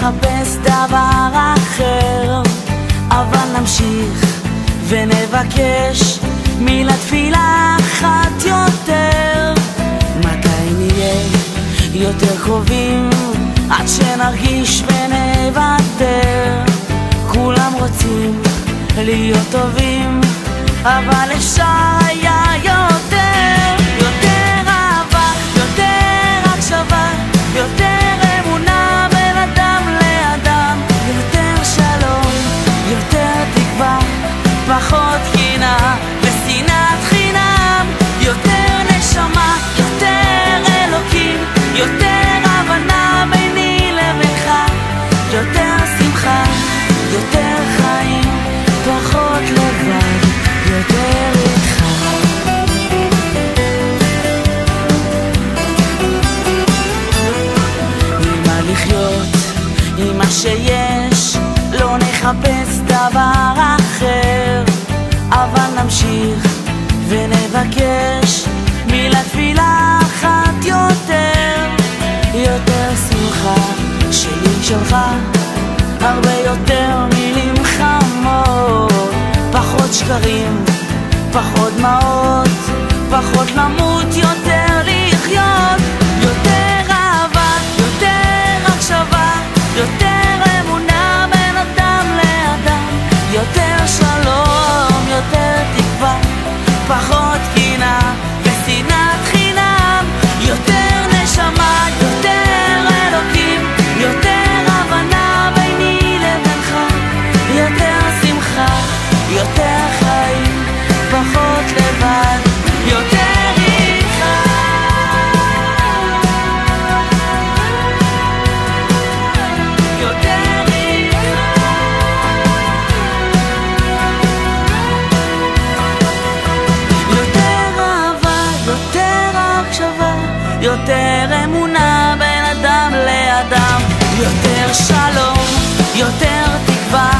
נחפש דבר אחר, אבל נמשיך ונבקש מילה תפילה אחת יותר. מתי נהיה יותר קרובים עד שנרגיש ונוותר? כולם רוצים להיות טובים, אבל אפשר היה יותר. יותר אהבה, יותר הקשבה, יותר אמונה בין אדם לאדם, יותר שלום, יותר תקווה, פחות קנאה ושנאת חינם, יותר נשמה, יותר אלוקים, יותר הבנה ביני לבינך, יותר שמחה, יותר חיים, פחות לבד, יותר איתך. עם מה לחיות, עם מה שיש, לא נחפש דבר אחר, אבל נמשיך ונבקש מילה תפילה אחת יותר. יותר שמחה שלי שלך, הרבה יותר מילים חמות, פחות שקרים, פחות דמעות, פחות למות, יותר לחיות. יותר אהבה, יותר הקשבה, יותר אמונה בין אדם לאדם, יותר שלום, יותר תקווה, פחות קנאה ושנאת חינם, יותר נשמה, יותר אלוקים, יותר הבנה ביני לבינך, יותר שמחה, יותר חיים, פחות לבד, יותר איתך. יותר איתך. יותר אהבה, יותר הקשבה, יותר אמונה בין אדם לאדם, יותר שלום, יותר תקווה,